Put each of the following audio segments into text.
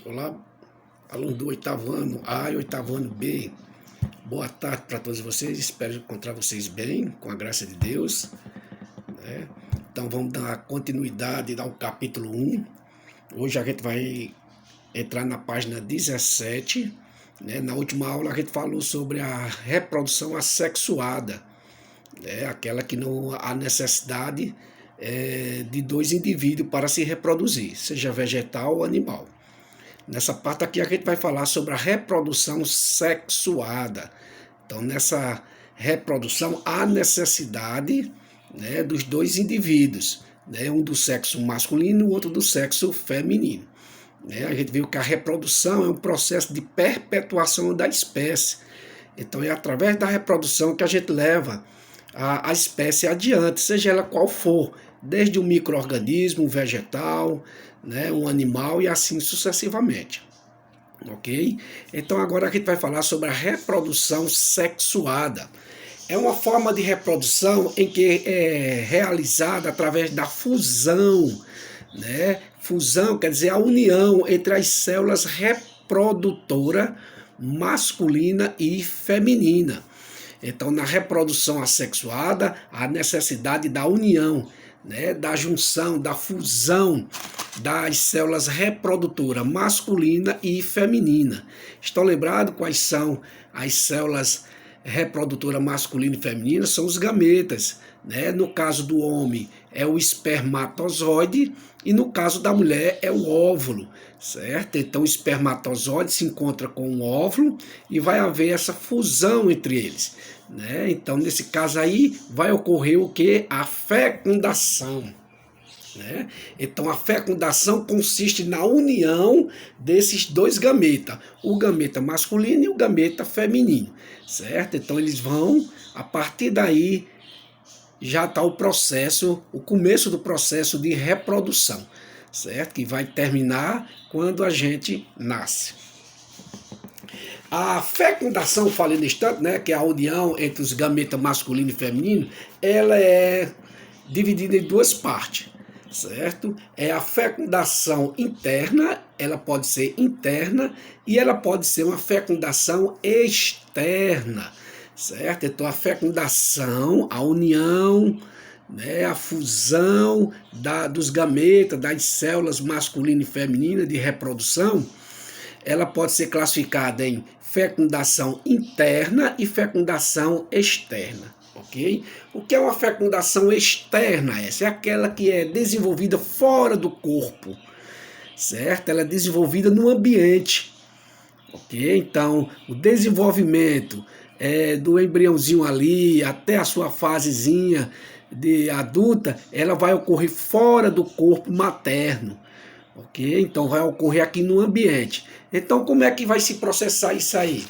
Olá, aluno do oitavo ano A e oitavo ano B. Boa tarde para todos vocês. Espero encontrar vocês bem, com a graça de Deus, né? Então vamos dar continuidade ao capítulo 1. Hoje a gente vai entrar na página 17. Né? Na última aula a gente falou sobre a reprodução assexuada, né? Aquela que não há necessidade de dois indivíduos para se reproduzir, seja vegetal ou animal. Nessa parte aqui a gente vai falar sobre a reprodução sexuada. Então, nessa reprodução há necessidade, né, dos dois indivíduos, né, um do sexo masculino e o outro do sexo feminino. Né? A gente viu que a reprodução é um processo de perpetuação da espécie. Então, é através da reprodução que a gente leva a espécie adiante, seja ela qual for, desde um micro-organismo, um vegetal, né, um animal e assim sucessivamente. Ok? Então agora a gente vai falar sobre a reprodução sexuada. É uma forma de reprodução em que é realizada através da fusão, né? Fusão quer dizer a união entre as células reprodutora masculina e feminina. Então, na reprodução assexuada, há necessidade da união, né, da junção, da fusão das células reprodutoras masculina e feminina. Estão lembrados quais são as células reprodutoras masculina e feminina? São os gametas. Né? No caso do homem é o espermatozoide e no caso da mulher é o óvulo, certo? Então o espermatozoide se encontra com o óvulo e vai haver essa fusão entre eles, né? Então nesse caso aí vai ocorrer o que? A fecundação. Né? Então a fecundação consiste na união desses dois gametas, o gameta masculino e o gameta feminino, certo? Então eles vão, a partir daí já está o processo, o começo do processo de reprodução, certo? Que vai terminar quando a gente nasce. A fecundação, falei no instante, né, que é a união entre os gametas masculino e feminino, ela é dividida em duas partes, certo? É a fecundação interna, ela pode ser interna e ela pode ser uma fecundação externa, certo? Então a fecundação, a união, né, a fusão dos gametas, das células masculina e feminina de reprodução, ela pode ser classificada em fecundação interna e fecundação externa. Okay? O que é uma fecundação externa? Essa é aquela que é desenvolvida fora do corpo, certo? Ela é desenvolvida no ambiente. Ok? Então, o desenvolvimento do embriãozinho ali até a sua fasezinha de adulta, ela vai ocorrer fora do corpo materno. Ok? Então vai ocorrer aqui no ambiente. Então como é que vai se processar isso aí?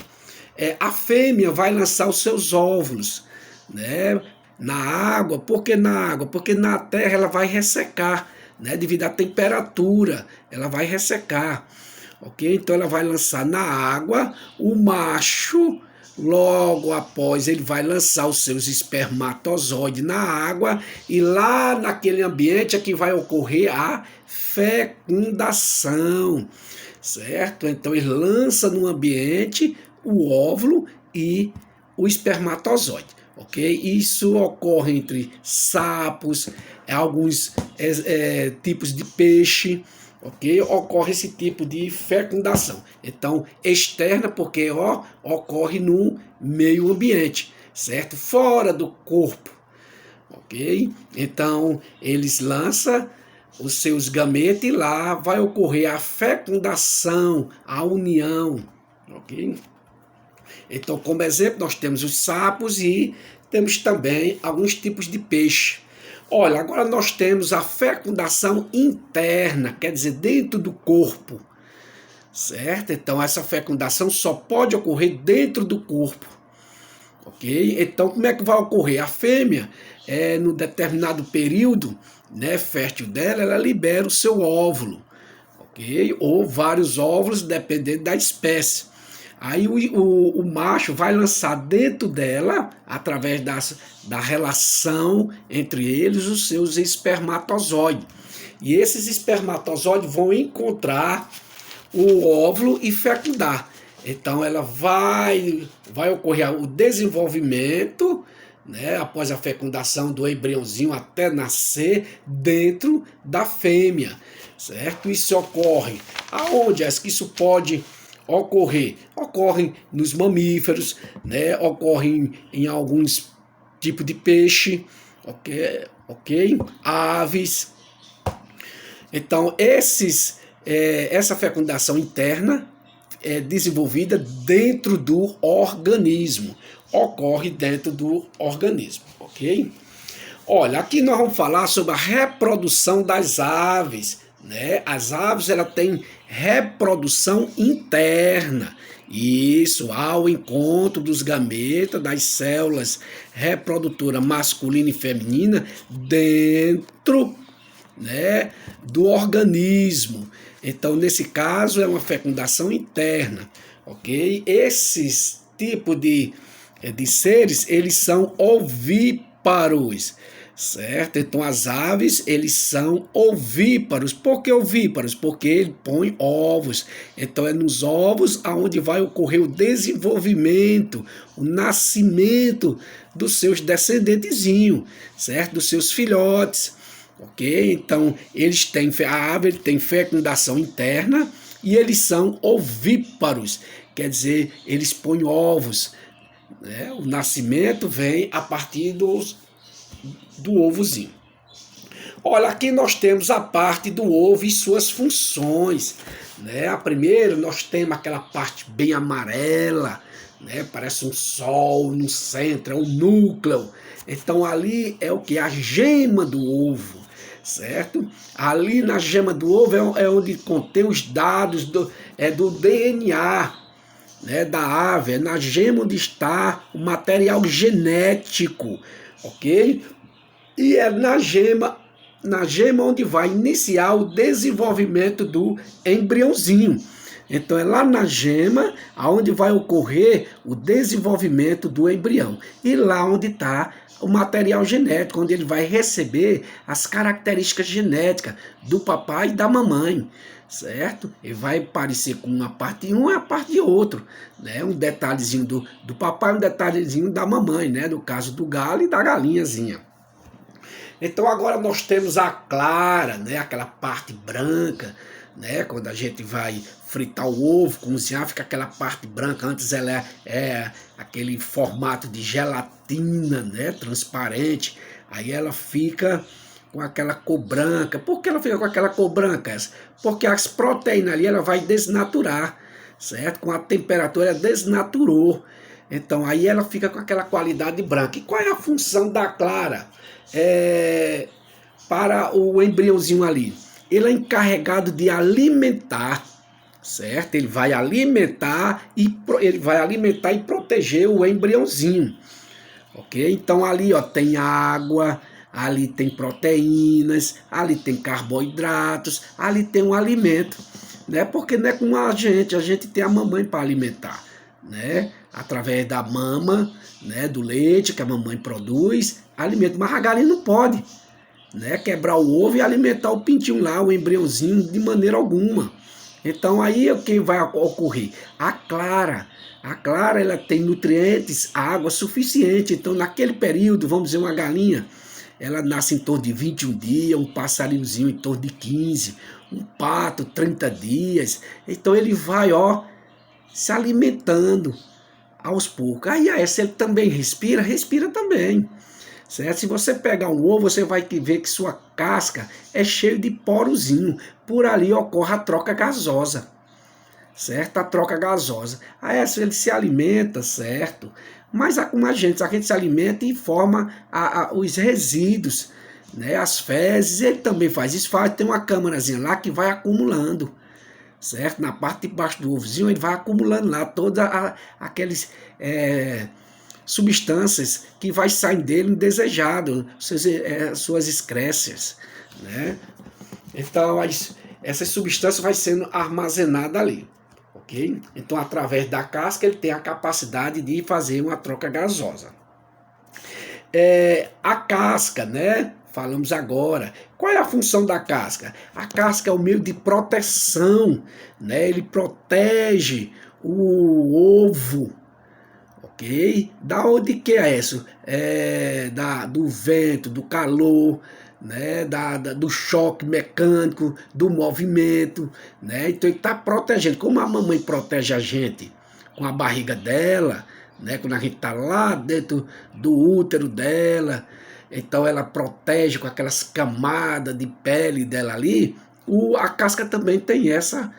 A fêmea vai lançar os seus óvulos, né, na água. Por que na água? Porque na terra ela vai ressecar, né, devido à temperatura, ela vai ressecar. Ok? Então ela vai lançar na água, o macho, logo após ele vai lançar os seus espermatozoides na água e lá naquele ambiente é que vai ocorrer a fecundação, certo? Então ele lança no ambiente o óvulo e o espermatozoide, ok? Isso ocorre entre sapos, alguns tipos de peixe, ok? Ocorre esse tipo de fecundação. Então, externa, porque ocorre no meio ambiente, certo? Fora do corpo, ok? Então, eles lançam os seus gametas e lá vai ocorrer a fecundação, a união, ok? Então, como exemplo, nós temos os sapos e temos também alguns tipos de peixe. Olha, agora nós temos a fecundação interna, quer dizer, dentro do corpo, certo? Então, essa fecundação só pode ocorrer dentro do corpo, ok? Então, como é que vai ocorrer? A fêmea, no determinado período, né, fértil dela, ela libera o seu óvulo, ok? Ou vários óvulos, dependendo da espécie. Aí o macho vai lançar dentro dela, através da relação entre eles, os seus espermatozoides. E esses espermatozoides vão encontrar o óvulo e fecundar. Então ela vai ocorrer o desenvolvimento, né, após a fecundação do embriãozinho até nascer dentro da fêmea, certo? Isso ocorre aonde é que isso pode ocorrer? Ocorre nos mamíferos, né? Ocorre em alguns tipos de peixe, ok? Aves. Então essa fecundação interna é desenvolvida dentro do organismo, ocorre dentro do organismo, ok? Olha, aqui nós vamos falar sobre a reprodução das aves, né? As aves, ela têm reprodução interna. Isso, ao encontro dos gametas, das células reprodutora masculina e feminina dentro, né, do organismo. Então, nesse caso, é uma fecundação interna, ok? Esses tipos de seres, eles são ovíparos, certo? Então, as aves, eles são ovíparos. Por que ovíparos? Porque ele põe ovos. Então, é nos ovos aonde vai ocorrer o desenvolvimento, o nascimento dos seus descendentezinhos, certo? Dos seus filhotes. Ok? Então, a ave tem fecundação interna e eles são ovíparos, quer dizer, eles põem ovos, né? O nascimento vem a partir do ovozinho. Olha, aqui nós temos a parte do ovo e suas funções, né? A primeira, nós temos aquela parte bem amarela, né? Parece um sol no centro, é o núcleo. Então, ali é o que? A gema do ovo. Certo? Ali na gema do ovo é onde contém os dados do DNA, né, da ave, é na gema onde está o material genético, ok? E é na gema onde vai iniciar o desenvolvimento do embriãozinho. Então é lá na gema onde vai ocorrer o desenvolvimento do embrião. E lá onde está o material genético, onde ele vai receber as características genéticas do papai e da mamãe, certo? Ele vai parecer com uma parte de um e a parte de outro, né? Um detalhezinho do papai, um detalhezinho da mamãe, né? No caso do galo e da galinhazinha. Então agora nós temos a clara, né? Aquela parte branca, né? Quando a gente vai fritar o ovo, cozinhar, fica aquela parte branca. Antes ela é aquele formato de gelatina, né? Transparente. Aí ela fica com aquela cor branca. Por que ela fica com aquela cor branca? Porque as proteínas ali ela vai desnaturar, certo? Com a temperatura ela desnaturou. Então aí ela fica com aquela qualidade branca. E qual é a função da clara? Para o embriãozinho ali? Ele é encarregado de alimentar, certo? Ele vai alimentar e proteger o embriãozinho, ok? Então ali, ó, tem água, ali tem proteínas, ali tem carboidratos, ali tem um alimento, né? Porque não é como a gente tem a mamãe para alimentar, né? Através da mama, né? Do leite que a mamãe produz, alimento, mas a galinha não pode, né, quebrar o ovo e alimentar o pintinho lá, o embriãozinho, de maneira alguma. Então aí o que vai ocorrer? A clara ela tem nutrientes, água suficiente. Então naquele período, vamos dizer, uma galinha, ela nasce em torno de 21 dias, um passarinhozinho em torno de 15, um pato 30 dias. Então ele vai, ó, se alimentando aos poucos. Aí essa ele também respira também. Certo? Se você pegar um ovo, você vai ver que sua casca é cheia de porozinho. Por ali ocorre a troca gasosa, certo? A troca gasosa. Aí ele se alimenta, certo? Mas como a gente se alimenta e forma os resíduos, né? As fezes, ele também faz isso. Tem uma câmarazinha lá que vai acumulando, certo? Na parte de baixo do ovozinho, ele vai acumulando lá todos aqueles substâncias que vai sair dele indesejado, suas excrécias, né? Então essas substâncias vai sendo armazenada ali, ok? Então através da casca ele tem a capacidade de fazer uma troca gasosa. A casca, né, falamos agora. Qual é a função da casca? A casca é o meio de proteção, né? Ele protege o ovo, ok? Da onde que é isso? Do vento, do calor, né? Do choque mecânico, do movimento, né? Então ele está protegendo. Como a mamãe protege a gente com a barriga dela, né? Quando a gente está lá dentro do útero dela, então ela protege com aquelas camadas de pele dela ali. A casca também tem essa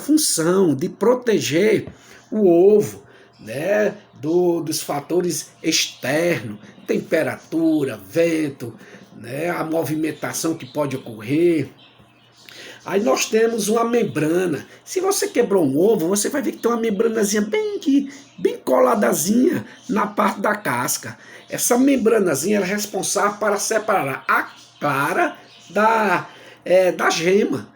função de proteger o ovo, né, dos fatores externos, temperatura, vento, né, a movimentação que pode ocorrer. Aí nós temos uma membrana. Se você quebrou um ovo, você vai ver que tem uma membranazinha bem coladazinha na parte da casca. Essa membranazinha é responsável para separar a clara da gema,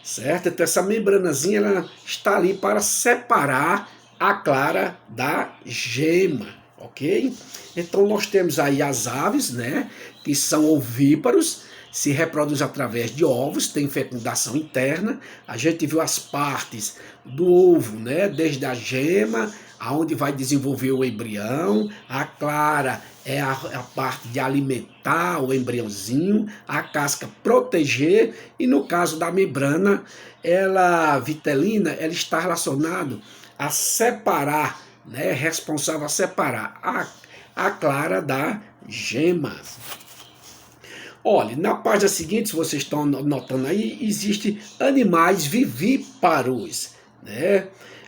certo? Então essa membranazinha ela está ali para separar a clara da gema, ok? Então nós temos aí as aves, né, que são ovíparos, se reproduz através de ovos, tem fecundação interna. A gente viu as partes do ovo, né? Desde a gema, aonde vai desenvolver o embrião, a clara é a parte de alimentar o embriãozinho, a casca proteger, e no caso da membrana, ela vitelina, ela está relacionado a separar, né? Responsável a separar a clara da gema. Olha, na página seguinte, se vocês estão notando aí, existem animais vivíparos, né?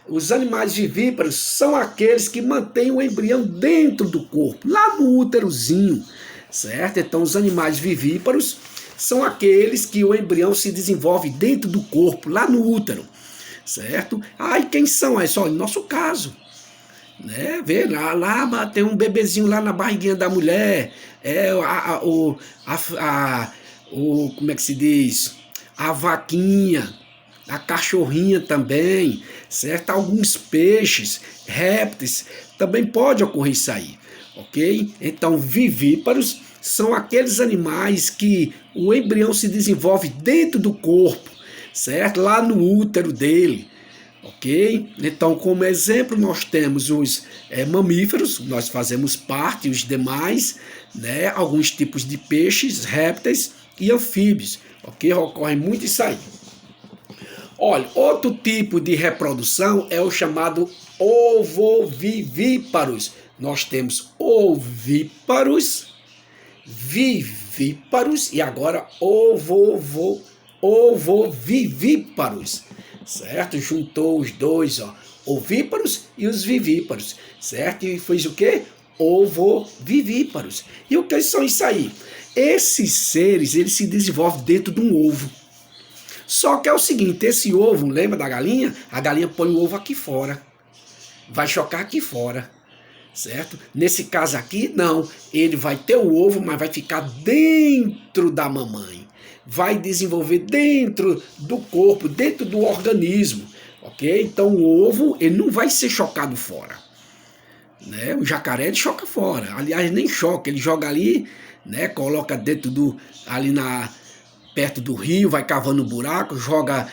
Os animais vivíparos são aqueles que mantêm o embrião dentro do corpo, lá no úterozinho, certo? Então, os animais vivíparos são aqueles que o embrião se desenvolve dentro do corpo, lá no útero, certo? E quem são esses? Olha, no nosso caso, né? Vê lá tem um bebezinho lá na barriguinha da mulher, como é que se diz? A vaquinha, a cachorrinha também, certo? Alguns peixes, répteis, também pode ocorrer isso aí, ok? Então, vivíparos são aqueles animais que o embrião se desenvolve dentro do corpo, certo? Lá no útero dele. Ok? Então, como exemplo, nós temos os mamíferos, nós fazemos parte, os demais, né? Alguns tipos de peixes, répteis e anfíbios. Ok? Ocorre muito isso aí. Olha, outro tipo de reprodução é o chamado ovovivíparos. Nós temos ovíparos, vivíparos e agora ovovivíparos. Certo? Juntou os dois, ó, ovíparos e os vivíparos, certo? E fez o quê? Ovovivíparos. E o que são isso aí? Esses seres, eles se desenvolvem dentro de um ovo. Só que é o seguinte, esse ovo, lembra da galinha? A galinha põe o ovo aqui fora. Vai chocar aqui fora, certo? Nesse caso aqui, não. Ele vai ter o ovo, mas vai ficar dentro da mamãe. Vai desenvolver dentro do corpo, dentro do organismo, ok? Então o ovo, ele não vai ser chocado fora, né? O jacaré, ele choca fora, aliás, nem choca, ele joga ali, né? Coloca dentro perto do rio, vai cavando um buraco, joga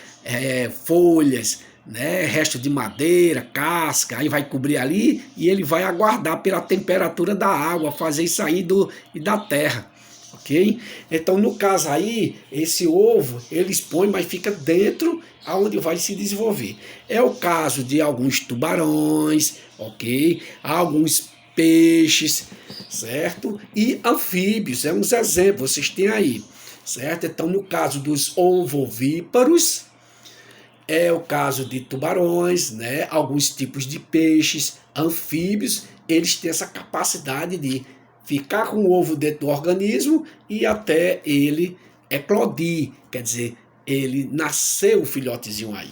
folhas, né? Resto de madeira, casca, aí vai cobrir ali e ele vai aguardar pela temperatura da água, fazer isso aí da terra. Ok? Então, no caso aí, esse ovo, ele expõe, mas fica dentro aonde vai se desenvolver. É o caso de alguns tubarões, ok? Alguns peixes, certo? E anfíbios, é uns exemplos, vocês têm aí, certo? Então, no caso dos ovovíparos, é o caso de tubarões, né? Alguns tipos de peixes, anfíbios, eles têm essa capacidade de ficar com o ovo dentro do organismo e até ele eclodir, quer dizer, ele nasceu o filhotezinho aí.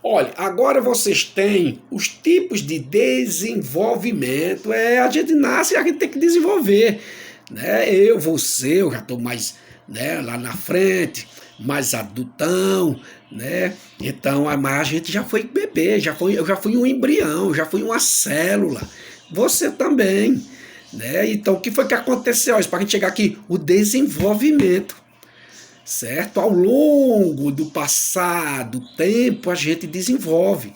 Olha, agora vocês têm os tipos de desenvolvimento. A gente nasce e a gente tem que desenvolver, né? Você, eu já estou mais, né, lá na frente, mais adultão, né? Então, a gente já foi bebê, eu já fui um embrião, já fui uma célula. Você também, né? Então, o que foi que aconteceu? Para a gente chegar aqui, o desenvolvimento, certo? Ao longo do passado tempo, a gente desenvolve,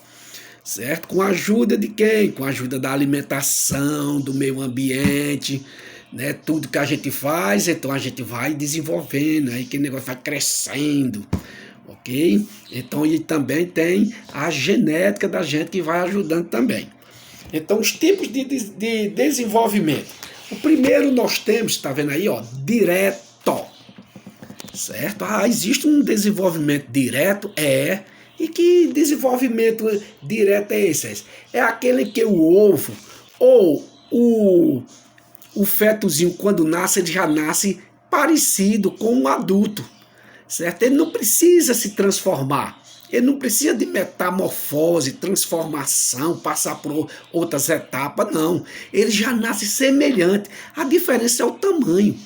certo? Com a ajuda de quem? Com a ajuda da alimentação, do meio ambiente, né? Tudo que a gente faz, então a gente vai desenvolvendo, aí que negócio vai crescendo, ok? Então, e também tem a genética da gente que vai ajudando também. Então, os tipos de desenvolvimento. O primeiro nós temos, está vendo aí, ó, direto, certo? Existe um desenvolvimento direto? É. E que desenvolvimento direto é esse? É aquele que o ovo ou o fetozinho, quando nasce, ele já nasce parecido com um adulto, certo? Ele não precisa se transformar. Ele não precisa de metamorfose, transformação, passar por outras etapas, não. Ele já nasce semelhante. A diferença é o tamanho.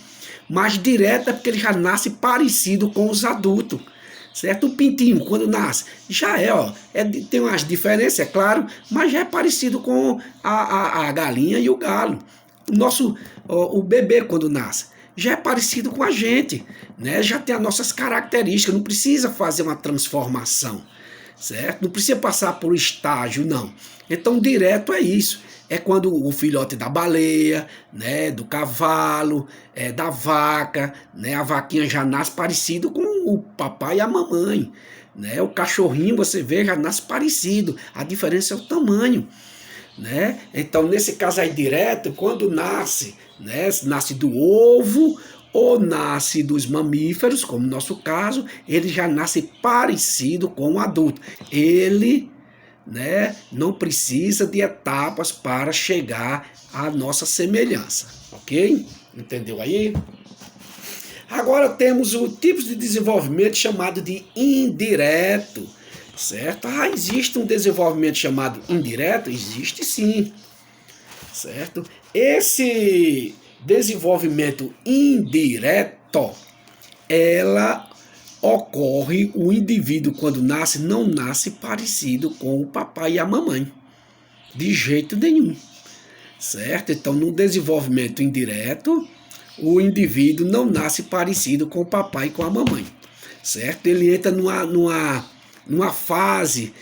Mais direto é porque ele já nasce parecido com os adultos, certo? O pintinho, quando nasce, já tem umas diferenças, é claro, mas já é parecido com a galinha e o galo. O bebê, quando nasce, já é parecido com a gente, né? Já tem as nossas características, não precisa fazer uma transformação, certo? Não precisa passar por estágio, não. Então, direto é isso. É quando o filhote da baleia, né, do cavalo, da vaca, né, a vaquinha já nasce parecido com o papai e a mamãe, né? O cachorrinho, você vê, já nasce parecido. A diferença é o tamanho, né? Então, nesse caso aí direto, quando nasce, né, nasce do ovo ou nasce dos mamíferos, como no nosso caso, ele já nasce parecido com o adulto. Ele, né, não precisa de etapas para chegar à nossa semelhança, ok? Entendeu aí? Agora temos o tipo de desenvolvimento chamado de indireto, certo? Existe um desenvolvimento chamado indireto? Existe sim, certo? Esse desenvolvimento indireto, ela ocorre, o indivíduo quando nasce, não nasce parecido com o papai e a mamãe, de jeito nenhum, certo? Então, no desenvolvimento indireto, o indivíduo não nasce parecido com o papai e com a mamãe, certo? Ele entra numa fase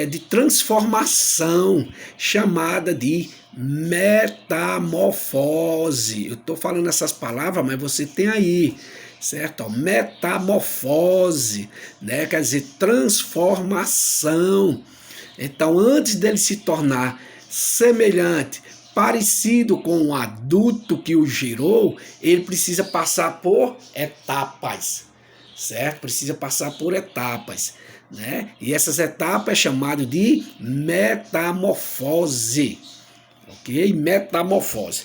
de transformação chamada de metamorfose. Eu estou falando essas palavras, mas você tem aí, certo? Metamorfose, né? Quer dizer, transformação. Então, antes dele se tornar semelhante, parecido com o adulto que o gerou, ele precisa passar por etapas, certo? Precisa passar por etapas, né? E essas etapas é chamado de metamorfose, ok? Metamorfose.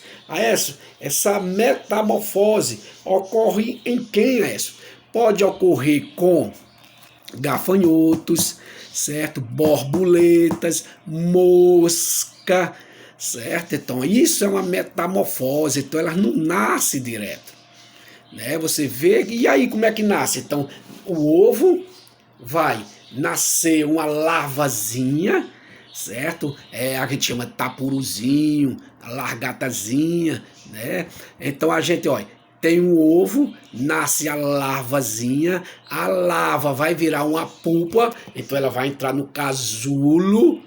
Essa metamorfose ocorre em quem é isso? Pode ocorrer com gafanhotos, certo? Borboletas, mosca, certo? Então isso é uma metamorfose, então elas não nascem direto, né? Você vê, e aí como é que nasce? Então o ovo vai nascer uma larvazinha, certo? A gente chama de tapuruzinho, a largatazinha, né? Então a gente, olha, tem um ovo, nasce a larvazinha, a larva vai virar uma pupa, então ela vai entrar no casulo,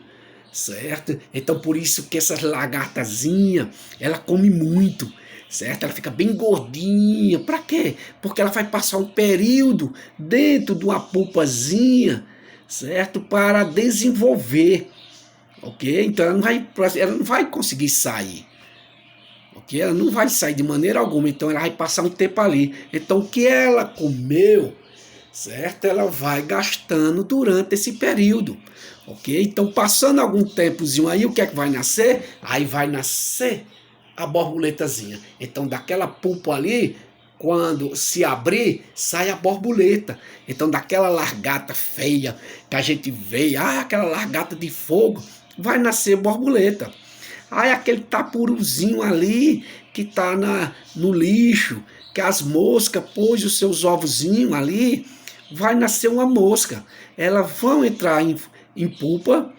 certo? Então por isso que essas lagartazinhas, ela come muito, certo? Ela fica bem gordinha. Para quê? Porque ela vai passar um período dentro de uma pupazinha, certo? Para desenvolver, ok? Então ela não vai conseguir sair, ok? Ela não vai sair de maneira alguma, então ela vai passar um tempo ali. Então o que ela comeu, certo? Ela vai gastando durante esse período, ok? Então passando algum tempozinho aí, o que é que vai nascer? Aí vai nascer a borboletazinha. Então daquela pulpa ali, quando se abrir, sai a borboleta. Então daquela largata feia que a gente vê, aquela largata de fogo, vai nascer borboleta. Aí aquele tapuruzinho ali que está no lixo, que as moscas pôs os seus ovozinhos ali, vai nascer uma mosca. Elas vão entrar em pupa,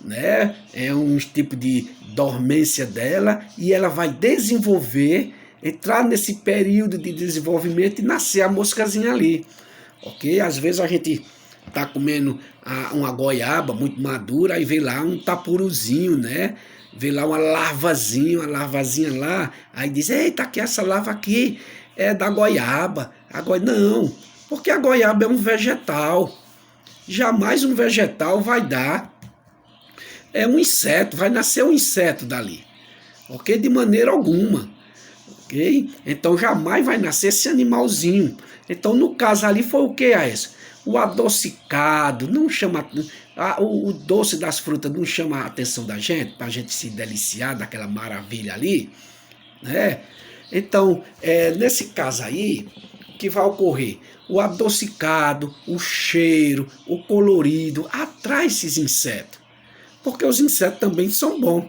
né? É um tipo de dormência dela e ela vai desenvolver, entrar nesse período de desenvolvimento e nascer a moscazinha ali, ok? Às vezes a gente tá comendo uma goiaba muito madura, aí vem lá um tapuruzinho, né? Vê lá uma larvazinha lá, aí diz, eita, que essa larva aqui é da goiaba. Não, porque a goiaba é um vegetal. Jamais um vegetal vai dar um inseto, vai nascer um inseto dali, ok? De maneira alguma, ok? Então jamais vai nascer esse animalzinho. Então no caso ali foi o que, Aécio? O adocicado, não chama, o doce das frutas não chama a atenção da gente, para a gente se deliciar daquela maravilha ali, né? Então, nesse caso aí, o que vai ocorrer? O adocicado, o cheiro, o colorido, atrai esses insetos. Porque os insetos também são bons,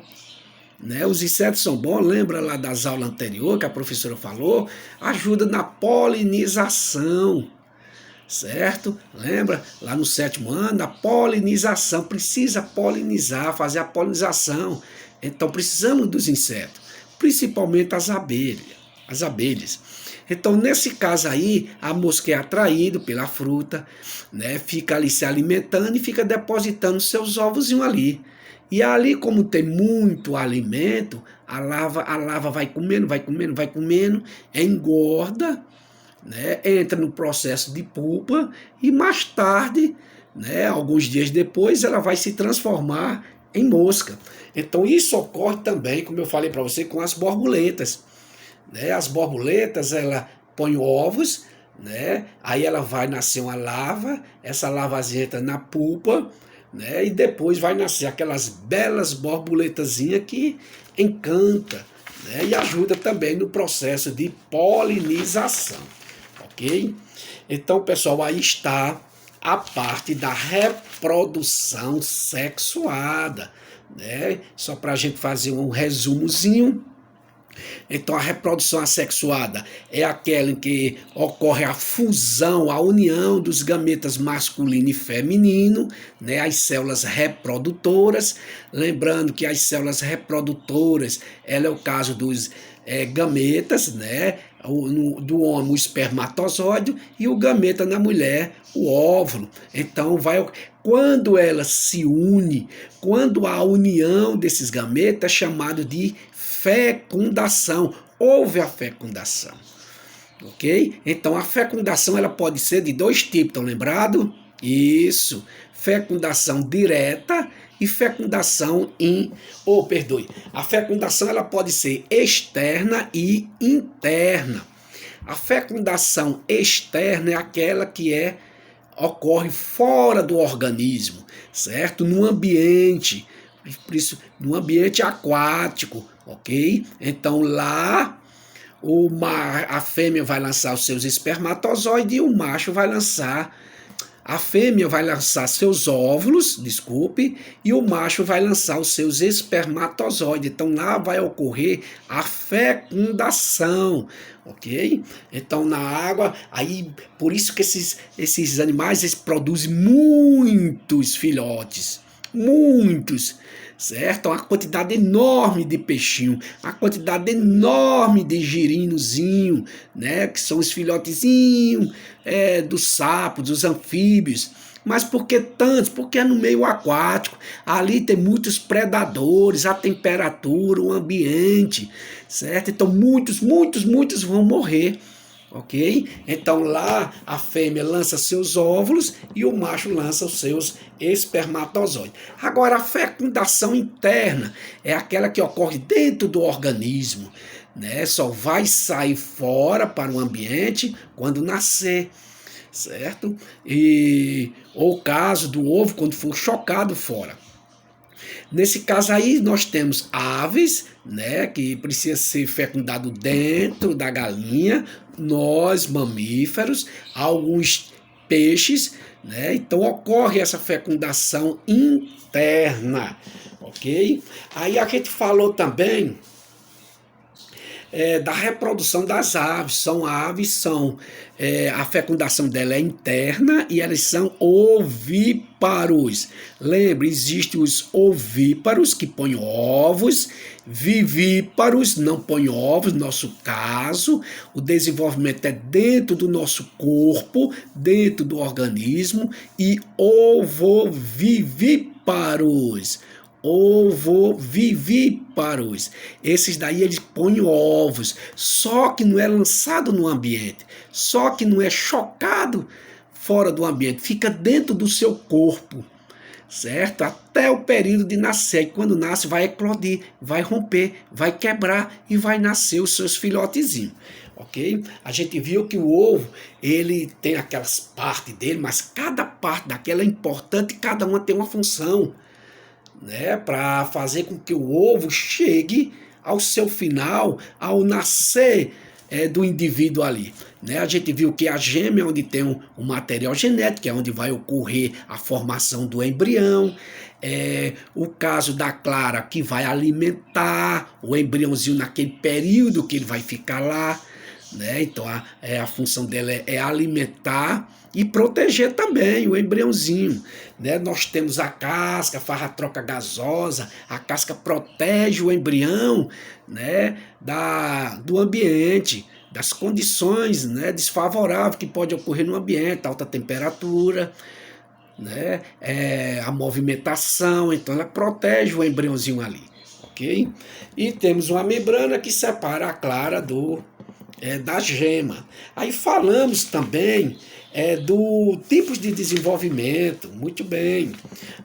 né? Os insetos são bons, lembra lá das aulas anteriores que a professora falou? Ajuda na polinização, certo? Lembra? Lá no 7º ano, a polinização, precisa polinizar, fazer a polinização. Então precisamos dos insetos, principalmente as abelhas. As abelhas. Então, nesse caso aí, a mosca é atraída pela fruta, né? Fica ali se alimentando e fica depositando seus ovos ali. E ali, como tem muito alimento, a larva vai comendo, engorda, né? Entra no processo de pupa e mais tarde, né? Alguns dias depois, ela vai se transformar em mosca. Então, isso ocorre também, como eu falei para você, com as borboletas. Né? As borboletas, ela põe ovos, né? Aí ela vai nascer uma larva, essa larvazinha entra na pupa, né? E depois vai nascer aquelas belas borboletazinhas que encanta, né? E ajuda também no processo de polinização, ok? Então, pessoal, aí está a parte da reprodução sexuada, né? Só para a gente fazer um resumozinho. Então a reprodução assexuada é aquela em que ocorre a fusão, a união dos gametas masculino e feminino, né, as células reprodutoras. Lembrando que as células reprodutoras, ela é o caso dos gametas, né, do homem o espermatozoide e o gameta na mulher o óvulo. Então quando ela se une, quando há a união desses gametas, é chamado de fecundação. Houve a fecundação, ok? Então a fecundação ela pode ser de dois tipos, estão lembrados? Isso, fecundação direta e fecundação a fecundação ela pode ser externa e interna. A fecundação externa é aquela que ocorre fora do organismo, certo? No ambiente, por isso, no ambiente aquático, ok? Então lá a fêmea vai lançar os seus espermatozoides e o macho vai lançar. A fêmea vai lançar seus óvulos, desculpe, e o macho vai lançar os seus espermatozoides. Então lá vai ocorrer a fecundação, ok? Então na água, aí por isso que esses animais eles produzem muitos filhotes, muitos, certo? Uma quantidade enorme de peixinho, uma quantidade enorme de girinozinho, né? Que são os filhotezinhos dos sapos, dos anfíbios. Mas por que tantos? Porque é no meio aquático, ali tem muitos predadores, a temperatura, o ambiente, certo? Então muitos vão morrer, ok? Então lá a fêmea lança seus óvulos e o macho lança os seus espermatozoides. Agora a fecundação interna é aquela que ocorre dentro do organismo, né? Só vai sair fora para o ambiente quando nascer, certo? Ou o caso do ovo quando for chocado fora. Nesse caso aí nós temos aves, né, que precisa ser fecundado dentro da galinha, nós mamíferos, alguns peixes, né? Então ocorre essa fecundação interna, ok? Aí a gente falou também da reprodução das aves. São aves, a fecundação dela é interna e elas são ovíparos. Lembre, existem os ovíparos que põem ovos, vivíparos não põem ovos, no nosso caso, o desenvolvimento é dentro do nosso corpo, dentro do organismo, e ovovivíparos. Ovovivíparos. Esses daí eles põem ovos, só que não é lançado no ambiente, só que não é chocado fora do ambiente, fica dentro do seu corpo, certo? Até o período de nascer. E quando nasce, vai eclodir, vai romper, vai quebrar e vai nascer os seus filhotezinhos. Ok? A gente viu que o ovo, ele tem aquelas partes dele, mas cada parte daquela é importante e cada uma tem uma função, né, para fazer com que o ovo chegue ao seu final, ao nascer do indivíduo ali. Né? A gente viu que a gema é onde tem o material genético, é onde vai ocorrer a formação do embrião. O caso da clara, que vai alimentar o embriãozinho naquele período que ele vai ficar lá. Né? Então a função dela é alimentar e proteger também o embriãozinho. Né? Nós temos a casca, faz a troca gasosa, a casca protege o embrião, né, do ambiente, das condições, né, desfavoráveis que pode ocorrer no ambiente, alta temperatura, né, a movimentação, então ela protege o embriãozinho ali, ok? E temos uma membrana que separa a clara da gema. Aí falamos também do tipos de desenvolvimento, muito bem.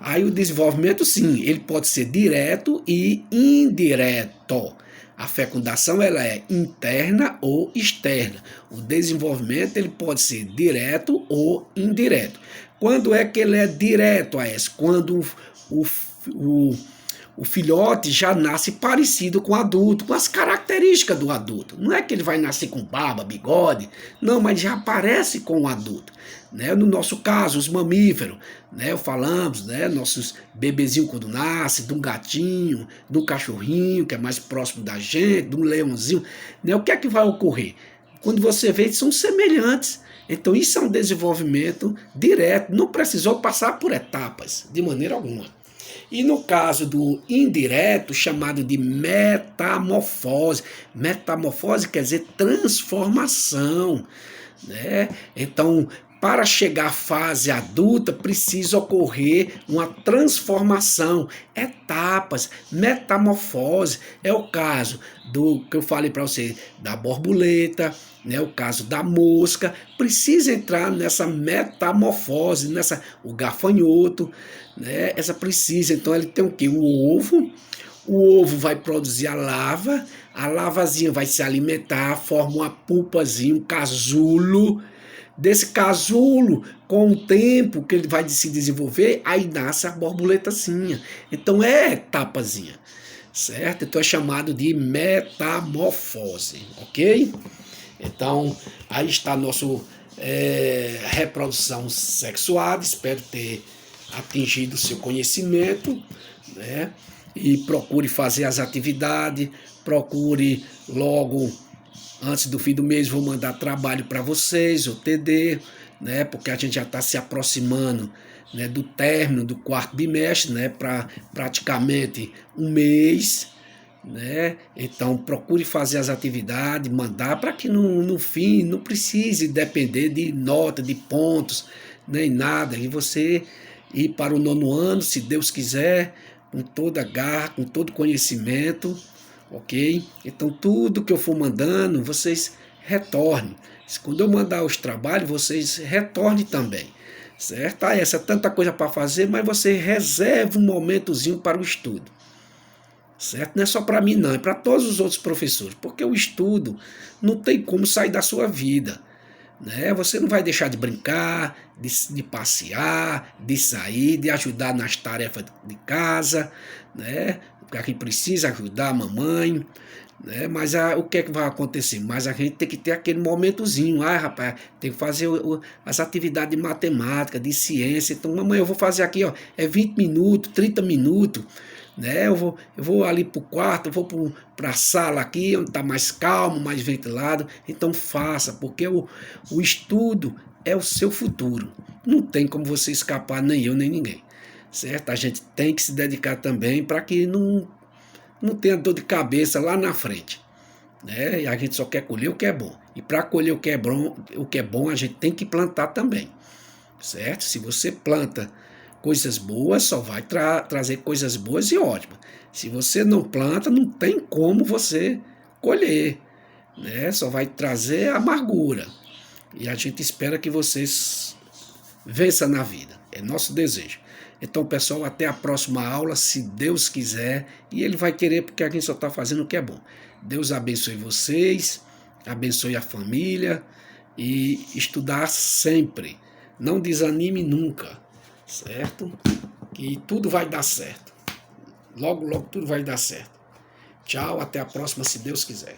Aí o desenvolvimento, sim, ele pode ser direto e indireto. A fecundação ela é interna ou externa. O desenvolvimento ele pode ser direto ou indireto. Quando é que ele é direto, Aécio? Quando o filhote já nasce parecido com o adulto, com as características do adulto. Não é que ele vai nascer com barba, bigode, não, mas já parece com o adulto. Né? No nosso caso, os mamíferos, né? Falamos, né? Nossos bebezinhos quando nascem, de um gatinho, de um cachorrinho, que é mais próximo da gente, de um leãozinho. Né? O que é que vai ocorrer? Quando você vê, eles são semelhantes. Então isso é um desenvolvimento direto, não precisou passar por etapas, de maneira alguma. E no caso do indireto, chamado de metamorfose. Metamorfose quer dizer transformação. Né? Então, para chegar à fase adulta, precisa ocorrer uma transformação, etapas, metamorfose. É o caso do que eu falei para você, da borboleta, né? O caso da mosca, precisa entrar nessa metamorfose, o gafanhoto, né? Essa precisa, então ele tem o quê? O ovo vai produzir a lavazinha vai se alimentar, forma uma pupazinha, um casulo. Desse casulo, com o tempo que ele vai se desenvolver, aí nasce a borboletazinha. Então é etapazinha, certo? Então é chamado de metamorfose, ok? Então aí está a nossa reprodução sexuada. Espero ter atingido o seu conhecimento, né? E procure fazer as atividades, procure logo. Antes do fim do mês vou mandar trabalho para vocês, o TD, né, porque a gente já está se aproximando, né, do término do quarto bimestre, né, para praticamente um mês. Né? Então procure fazer as atividades, mandar para que no fim não precise depender de nota, de pontos, nem nada. E você ir para o 9º ano, se Deus quiser, com toda a garra, com todo conhecimento. Ok? Então tudo que eu for mandando, vocês retornem. Quando eu mandar os trabalhos, vocês retornem também. Certo? Essa é tanta coisa para fazer, mas você reserva um momentozinho para o estudo. Certo? Não é só para mim não, é para todos os outros professores. Porque o estudo não tem como sair da sua vida. Né? Você não vai deixar de brincar, de passear, de sair, de ajudar nas tarefas de casa, né? Porque quem precisa ajudar a mamãe, né? Mas o que é que vai acontecer? Mas a gente tem que ter aquele momentozinho, rapaz, tem que fazer as atividades de matemática, de ciência. Então, mamãe, eu vou fazer aqui, ó, 20 minutos, 30 minutos, né? Eu vou ali para o quarto, eu vou para a sala aqui, onde está mais calmo, mais ventilado. Então faça, porque o estudo é o seu futuro. Não tem como você escapar, nem eu, nem ninguém. Certo? A gente tem que se dedicar também para que não tenha dor de cabeça lá na frente. Né? E a gente só quer colher o que é bom. E para colher o que é bom, a gente tem que plantar também. Certo? Se você planta coisas boas, só vai trazer coisas boas e ótimas. Se você não planta, não tem como você colher, né? Só vai trazer amargura. E a gente espera que vocês vençam na vida. É nosso desejo. Então, pessoal, até a próxima aula, se Deus quiser. E Ele vai querer, porque a gente só está fazendo o que é bom. Deus abençoe vocês, abençoe a família e estudar sempre. Não desanime nunca, certo? Que tudo vai dar certo. Logo, logo tudo vai dar certo. Tchau, até a próxima, se Deus quiser.